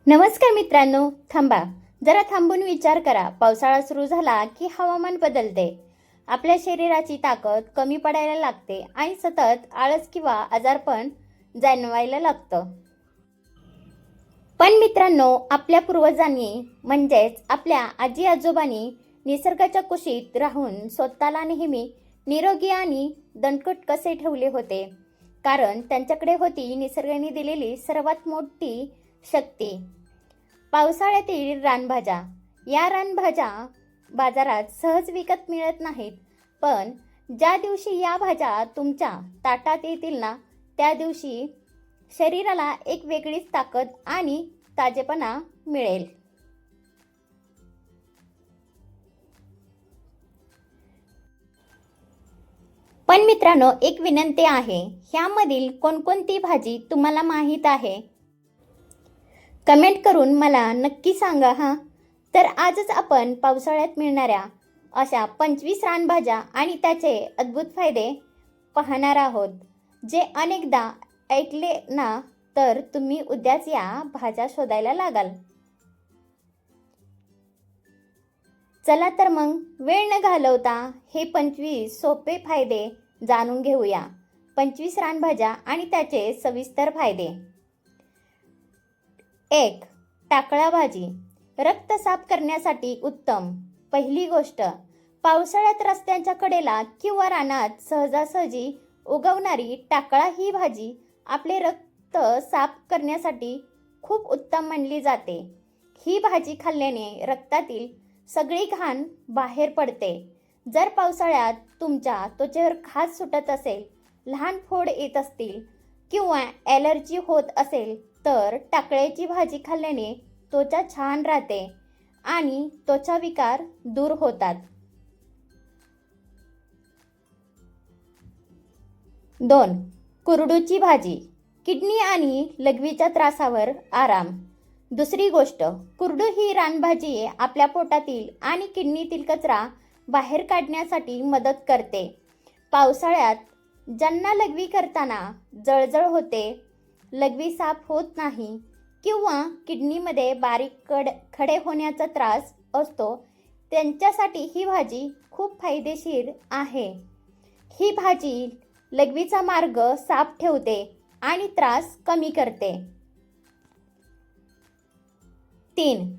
नमस्कार मित्रांनो, थांबा. जरा थांबून विचार करा. पावसाळा सुरू झाला की हवामान बदलते. आपल्या शरीराची ताकद कमी पडायला लागते आणि सतत आळस किंवा आजारपण जाणवायला लागतं. पण मित्रांनो, आपल्या पूर्वजांनी म्हणजेच आपल्या आजी आजोबांनी निसर्गाच्या कुशीत राहून स्वतःला नेहमी निरोगी आणि दणकट कसे ठेवले होते? कारण त्यांच्याकडे होती निसर्गाने दिलेली सर्वात मोठी शक्ती, पावसाळ्यातील रानभाज्या. या रानभाज्या बाजारात सहज विकत मिळत नाहीत, पण ज्या दिवशी या भाज्या तुमच्या ताटात येतील ना, त्या दिवशी शरीराला एक वेगळीच ताकद आणि ताजेपणा मिळेल. पण मित्रांनो, एक विनंती आहे. ह्यामधील कोणकोणती भाजी तुम्हाला माहीत आहे? कमेंट करून मला नक्की सांगा हा. तर आजच आपण पावसाळ्यात मिळणाऱ्या अशा 25 रानभाज्या आणि त्याचे अद्भुत फायदे पाहणार आहोत. जे अनेकदा ऐकले ना, तर तुम्ही उद्याच या भाज्या शोधायला लागाल. चला तर मग वेळ न घालवता हे 25 सोपे फायदे जाणून घेऊया. 25 रानभाज्या आणि त्याचे सविस्तर फायदे. 1. टाकळा भाजी. रक्त साफ करण्यासाठी उत्तम. पहिली गोष्ट, पावसाळ्यात रस्त्यांच्या कडेला किंवा रानात सहजासहजी उगवणारी टाकळा ही भाजी आपले रक्त साफ करण्यासाठी खूप उत्तम मानली जाते. ही भाजी खाल्ल्याने रक्तातील सगळी घाण बाहेर पडते. जर पावसाळ्यात तुमच्या त्वचेवर खाज सुटत असेल, लहान फोड येत असतील किंवा ॲलर्जी होत असेल, तर टाकळ्याची भाजी खाल्ल्याने त्वचा छान राहते आणि त्वचा विकार दूर होतात. 2. कुरडूची भाजी. किडनी आणि लघवीच्या त्रासावर आराम. दुसरी गोष्ट, कुरडू ही रानभाजी आपल्या पोटातील आणि किडनीतील कचरा बाहेर काढण्यासाठी मदत करते. पावसाळ्यात ज्यांना लघवी करताना जळजळ होते, लघवी साफ होत नाही किंवा किडनीमध्ये बारीक खडे होण्याचा त्रास असतो, त्यांच्यासाठी ही भाजी खूप फायदेशीर आहे. ही भाजी लघवीचा मार्ग साफ ठेवते आणि त्रास कमी करते. 3.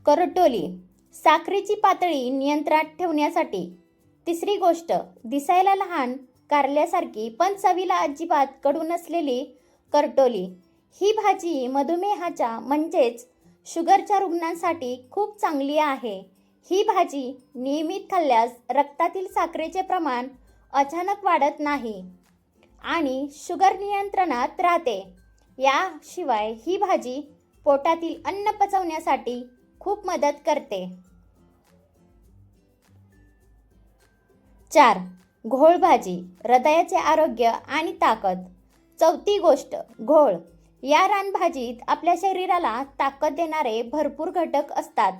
करटोली. साखरेची पातळी नियंत्रणात ठेवण्यासाठी. तिसरी गोष्ट, दिसायला लहान कारल्यासारखी पण चवीला अजिबात कडू नसलेली करटोली. ही भाजी मधुमेहाच्या म्हणजेच शुगरच्या रुग्णांसाठी खूप चांगली आहे. ही भाजी नियमित खाल्ल्यास रक्तातील साखरेचे प्रमाण अचानक वाढत नाही आणि शुगर नियंत्रणात राहते. याशिवाय ही भाजी पोटातील अन्न पचवण्यासाठी खूप मदत करते. 4. घोळ भाजी. हृदयाचे आरोग्य आणि ताकद. चौथी गोष्ट, घोळ. या रानभाजीत आपल्या शरीराला ताकद देणारे भरपूर घटक असतात.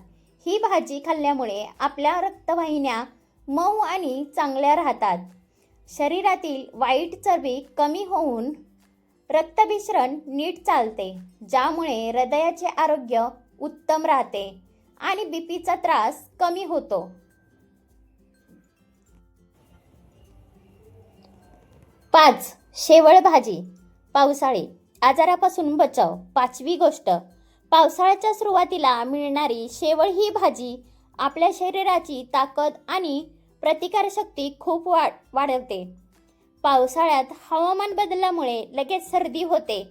ही भाजी खाल्ल्यामुळे आपल्या रक्तवाहिन्या मऊ आणि चांगल्या राहतात. शरीरातील वाईट चरबी कमी होऊन रक्तभिसरण नीट चालते, ज्यामुळे हृदयाचे आरोग्य उत्तम राहते आणि बीपीचा त्रास कमी होतो. 5. शेवळ भाजी. पावसाळी आजारापासून बचाव. पाचवी गोष्ट, पावसाळ्याच्या सुरुवातीला मिळणारी शेवळ ही भाजी आपल्या शरीराची ताकद आणि प्रतिकारशक्ती खूप वाढवते. पावसाळ्यात हवामान बदलामुळे लगेच सर्दी होते,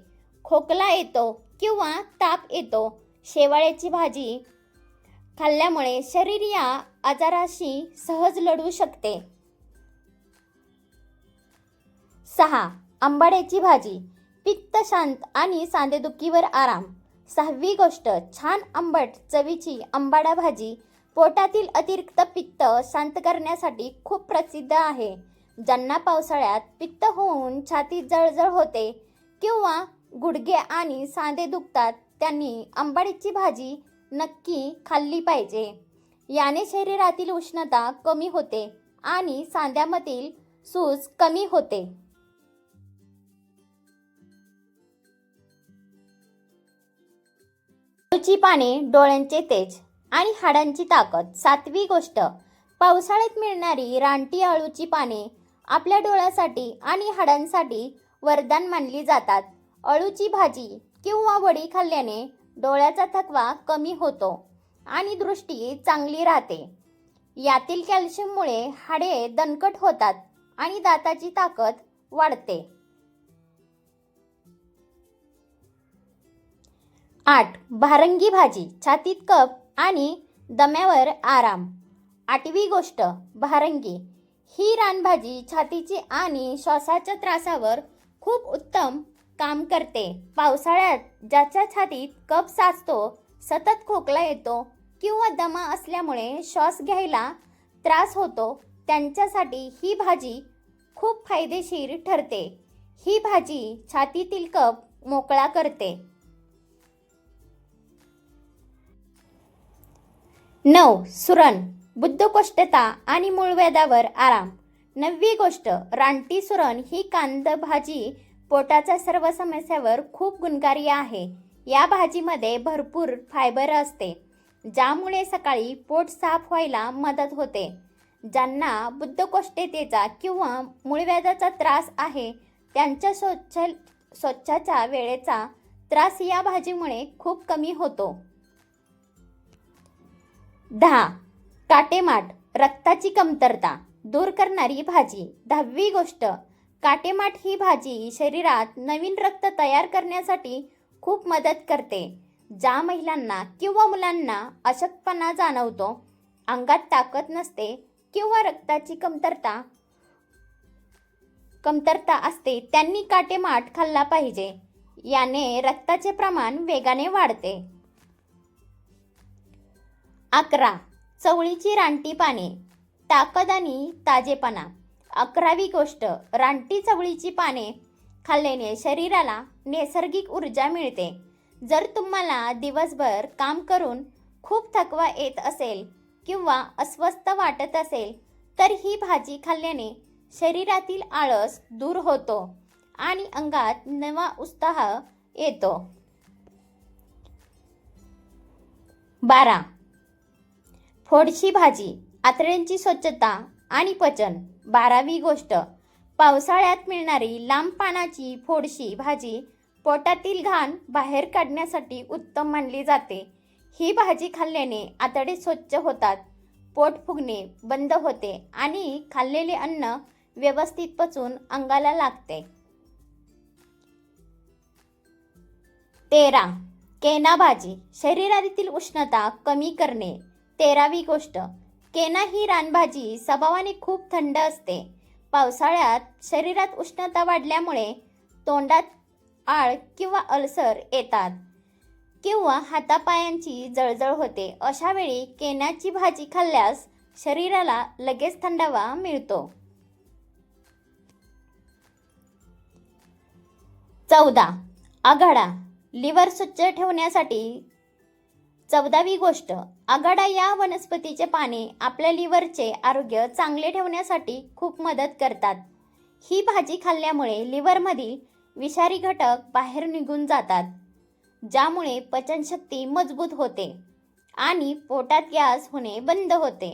खोकला येतो किंवा ताप येतो. शेवाळ्याची भाजी खाल्ल्यामुळे शरीर या आजाराशी सहज लढू शकते. 6. आंबाड्याची भाजी. पित्त शांत आणि सांधेदुखीवर आराम. सहावी गोष्ट, छान आंबट चवीची आंबाडा भाजी पोटातील अतिरिक्त पित्त शांत करण्यासाठी खूप प्रसिद्ध आहे. ज्यांना पावसाळ्यात पित्त होऊन छातीत जळजळ होते किंवा गुडघे आणि सांधे दुखतात, त्यांनी आंबाडीची भाजी नक्की खाल्ली पाहिजे. याने शरीरातील उष्णता कमी होते आणि सांध्यामधील सूज कमी होते. अळूची पाने डोळ्यांचे तेज आणि हाडांची ताकद. 7वी गोष्ट, पावसाळ्यात मिळणारी रानटी अळूची पाने आपल्या डोळ्यासाठी आणि हाडांसाठी वरदान मानली जातात. अळूची भाजी किंवा वडी खाल्ल्याने डोळ्याचा थकवा कमी होतो आणि दृष्टी चांगली राहते. यातील कॅल्शियममुळे हाडे दणकट होतात आणि दाताची ताकद वाढते. 8. भारंगी भाजी, छातीत कफ आणि दम्यावर आराम. 8वी गोष्ट, भारंगी ही रानभाजी छातीची आणि श्वासाच्या त्रासावर खूप उत्तम काम करते. पावसाळ्यात ज्याच्या छातीत कफ साचतो, सतत खोकला येतो किंवा दमा असल्यामुळे श्वास घ्यायला त्रास होतो, त्यांच्यासाठी ही भाजी खूप फायदेशीर ठरते. ही भाजी छातीतील कफ मोकळा करते. 9. सुरण, बद्धकोष्ठता आणि मूळव्याधावर आराम. 9वी गोष्ट, रानटी सुरण ही कांद भाजी पोटाच्या सर्व समस्यावर खूप गुणकारी आहे. या भाजीमध्ये भरपूर फायबर असते, ज्यामुळे सकाळी पोट साफ व्हायला मदत होते. ज्यांना बद्धकोष्ठतेचा किंवा मूळव्याधाचा त्रास आहे, त्यांच्या शौचाच्या वेळेचा त्रास या भाजीमुळे खूप कमी होतो. 10. काटेमाठ, रक्ताची कमतरता दूर करणारी भाजी. 10वी गोष्ट, काटेमाठ ही भाजी शरीरात नवीन रक्त तयार करण्यासाठी खूप मदत करते. ज्या महिलांना किंवा मुलांना अशक्तपणा जाणवतो, अंगात ताकद नसते किंवा रक्ताची कमतरता असते, त्यांनी काटेमाठ खाल्ला पाहिजे. याने रक्ताचे प्रमाण वेगाने वाढते. 11. चवळीची रानटी पाने, ताकद आणि ताजेपणा. 11वी गोष्ट, रानटी चवळीची पाने खाल्ल्याने शरीराला नैसर्गिक ऊर्जा मिळते. जर तुम्हाला दिवसभर काम करून खूप थकवा येत असेल किंवा अस्वस्थ वाटत असेल, तर ही भाजी खाल्ल्याने शरीरातील आळस दूर होतो आणि अंगात नवा उत्साह येतो. 12. फोडशी भाजी, आतड्यांची स्वच्छता आणि पचन. 12वी गोष्ट, पावसाळ्यात मिळणारी लांब पानाची फोडशी भाजी पोटातील घाण बाहेर काढण्यासाठी उत्तम मानली जाते. ही भाजी खाल्ल्याने आतडे स्वच्छ होतात, पोट फुगणे बंद होते आणि खाल्लेले अन्न व्यवस्थित पचून अंगाला लागते. 13. केना भाजी, शरीरातील उष्णता कमी करणे. 13वी गोष्ट, केना ही रानभाजी स्वभावाने खूप थंड असते. पावसाळ्यात शरीरात उष्णता वाढल्यामुळे तोंडात आळ किंवा अल्सर येतात किंवा हातापायांची जळजळ होते. अशा वेळी केन्याची भाजी खाल्ल्यास शरीराला लगेच थंडावा मिळतो. 14. आघाडा, लिव्हर स्वच्छ ठेवण्यासाठी. 14वी गोष्ट, आघाडा या वनस्पतीचे पाने आपल्या लिव्हरचे आरोग्य चांगले ठेवण्यासाठी खूप मदत करतात. ही भाजी खाल्ल्यामुळे लिव्हरमधील विषारी घटक बाहेर निघून जातात, ज्यामुळे पचनशक्ती मजबूत होते आणि पोटात गॅस होणे बंद होते.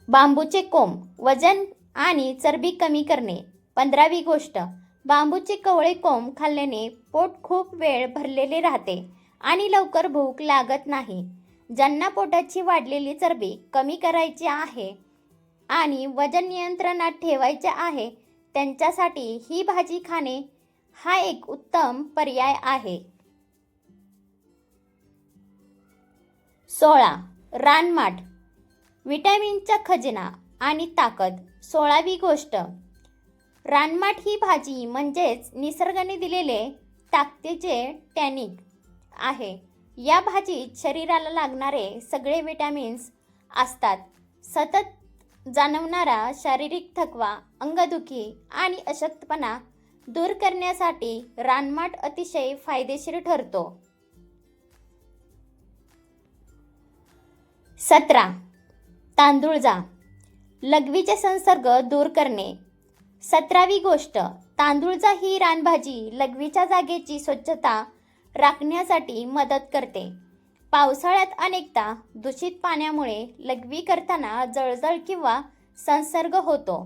बांबूचे कोंब, वजन आणि चरबी कमी करणे. 15वी गोष्ट, बांबूचे कवळे कोंब खाल्ल्याने पोट खूप वेळ भरलेले राहते आणि लवकर भूक लागत नाही. ज्यांना पोटाची वाढलेली चरबी कमी करायची आहे आणि वजन नियंत्रणात ठेवायचे आहे, त्यांच्यासाठी ही भाजी खाणे हा एक उत्तम पर्याय आहे. 16. रानमाठ, विटॅमिनचा खजिना आणि ताकद. 16वी गोष्ट, रानमाठ ही भाजी म्हणजेच निसर्गाने दिलेले ताकदीचे टॉनिक आहे. या भाजीत शरीराला लागणारे सगळे विटॅमिन्स असतात. सतत जाणवणारा शारीरिक थकवा, अंगदुखी आणि अशक्तपणा दूर करण्यासाठी रानमाठ अतिशय फायदेशीर ठरतो. 17. तांदूळ जा, लघवीचे संसर्ग दूर करणे. 17वी गोष्ट, तांदूळजा ही रानभाजी लघवीच्या जागेची स्वच्छता राखण्यासाठी मदत करते. पावसाळ्यात अनेकदा दूषित पाण्यामुळे लघवी करताना जळजळ किंवा संसर्ग होतो.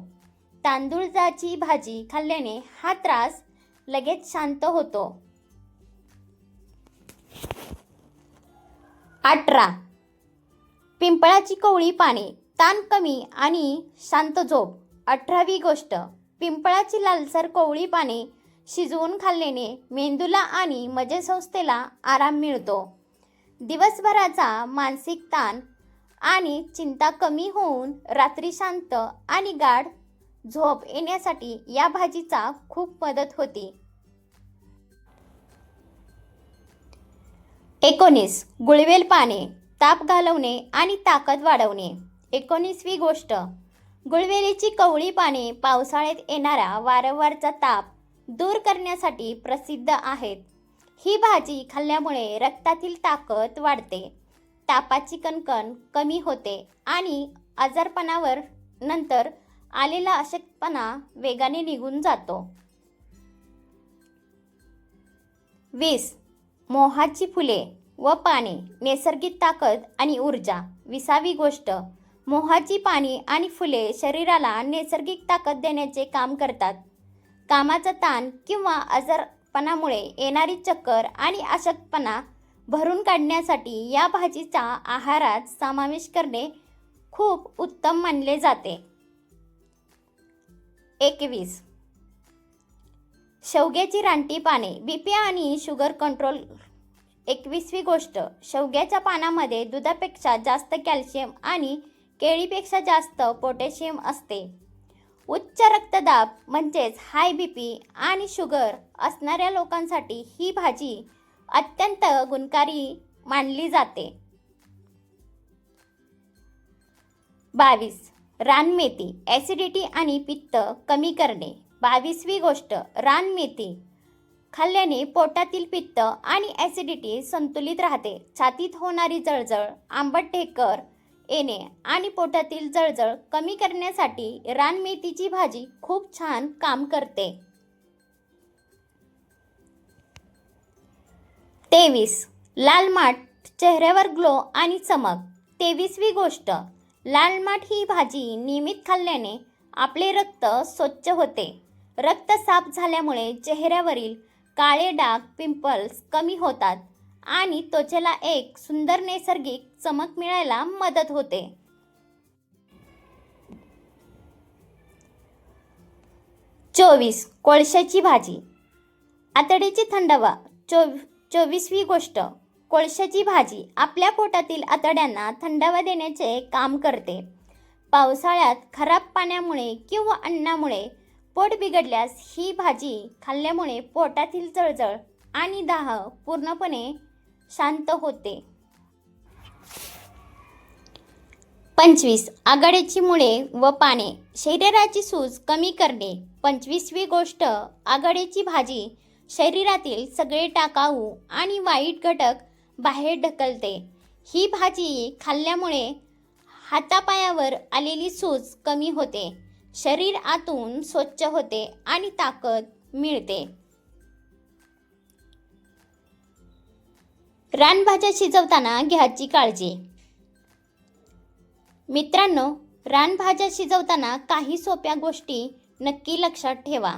तांदूळजाची भाजी खाल्ल्याने हा त्रास लगेच शांत होतो. 18. पिंपळाची कोवळी पाने, ताण कमी आणि शांत झोप. 18वी गोष्ट, पिंपळाची लालसर कोवळी पाने शिजवून खाल्ल्याने मेंदूला आणि मज्जासंस्थेला आराम मिळतो. दिवसभराचा मानसिक ताण आणि चिंता कमी होऊन रात्री शांत आणि गाढ झोप येण्यासाठी या भाजीचा खूप मदत होती. 19. गुळवेल पाने, ताप घालवणे आणि ताकद वाढवणे. 19वी गोष्ट, गुळवेलीची कवळी पाने पावसाळ्यात येणारा वारंवारचा ताप दूर करण्यासाठी प्रसिद्ध आहेत. ही भाजी खाल्ल्यामुळे रक्तातील ताकद वाढते, तापाची कणकण कमी होते आणि आजारपणावर नंतर आलेला अशक्तपणा वेगाने निघून जातो. 20. मोहाची फुले व पाने, नैसर्गिक ताकद आणि ऊर्जा. 20वी गोष्ट, मोहाची पाने आणि फुले शरीराला नैसर्गिक ताकद देण्याचे काम करतात. कामाचा ताण किंवा आजारपणामुळे येणारी चक्कर आणि अशक्तपणा भरून काढण्यासाठी या भाजीचा आहारात समावेश करणे खूप उत्तम मानले जाते. 21. शेवग्याची रानटी पाने, बीपी आणि शुगर कंट्रोल. 21वी गोष्ट, शेवग्याच्या पानामध्ये दुधापेक्षा जास्त कॅल्शियम आणि केळीपेक्षा जास्त पोटॅशियम असते. उच्च रक्तदाब म्हणजेच हाय बीपी आणि शुगर असणाऱ्या लोकांसाठी ही भाजी अत्यंत गुणकारी मानली जाते. 22. रानमेथी, ॲसिडिटी आणि पित्त कमी करणे. 22वी गोष्ट, रानमेथी खाल्ल्याने पोटातील पित्त आणि ॲसिडिटी संतुलित राहते. छातीत होणारी जळजळ, आंबट ढेकर येणे आणि पोटातील जळजळ कमी करण्यासाठी रानमेथीची भाजी खूप छान काम करते. 23. लाल माठ, चेहऱ्यावर ग्लो आणि चमक. 23वी गोष्ट, लाल माठ ही भाजी नियमित खाल्ल्याने आपले रक्त स्वच्छ होते. रक्त साफ झाल्यामुळे चेहऱ्यावरील काळे डाग, पिंपल्स कमी होतात आणि त्वचेला एक सुंदर नैसर्गिक चमक मिळायला मदत होते. 24. कोळशाची भाजी, आतडीची थंडावा. 24वी गोष्ट, कोळशाची भाजी आपल्या पोटातील आतड्यांना थंडावा देण्याचे काम करते. पावसाळ्यात खराब पाण्यामुळे किंवा अन्नामुळे पोट बिघडल्यास ही भाजी खाल्ल्यामुळे पोटातील जळजळ आणि दाह पूर्णपणे शांत होते. 25. आघाडीची मुळे व पाने, शरीराची सूज कमी करणे. 25वी गोष्ट, आघाडीची भाजी शरीरातील सगळे टाकाऊ आणि वाईट घटक बाहेर ढकलते. ही भाजी खाल्ल्यामुळे हातापायावर आलेली सूज कमी होते, शरीर आतून स्वच्छ होते आणि ताकद मिळते. रानभाज्या शिजवताना घ्यायची काळजी. मित्रांनो, रानभाज्या शिजवताना काही सोप्या गोष्टी नक्की लक्षात ठेवा.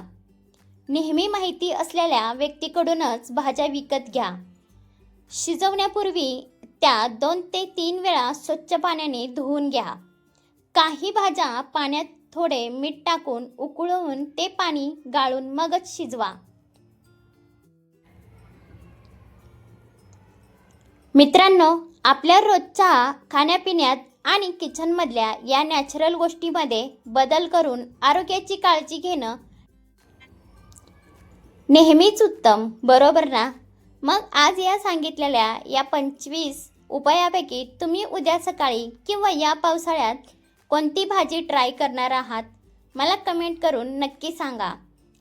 नेहमी माहिती असलेल्या व्यक्तीकडूनच भाज्या विकत घ्या. शिजवण्यापूर्वी त्या 2 ते 3 वेळा स्वच्छ पाण्याने धुवून घ्या. काही भाज्या पाण्यात थोडे मीठ टाकून उकळवून ते पाणी गाळून मगच शिजवा. मित्रांनो, आपल्या रोजच्या खाण्यापिण्यात आणि किचनमधल्या या नॅचरल गोष्टींमध्ये बदल करून आरोग्याची काळजी घेणं नेहमीच उत्तम, बरोबर ना? मग आज या सांगितलेल्या या 25 उपायापैकी तुम्ही उद्या सकाळी किंवा या पावसाळ्यात कोणती भाजी ट्राय करणार आहात? मला कमेंट करून नक्की सांगा.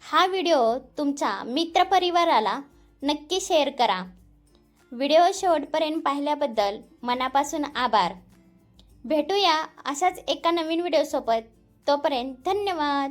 हा व्हिडिओ तुमच्या मित्रपरिवाराला नक्की शेअर करा. व्हिडिओ शेवटपर्यंत पाहिल्याबद्दल मनापासून आभार. भेटूया अशाच एका नवीन व्हिडिओसोबत. तोपर्यंत धन्यवाद.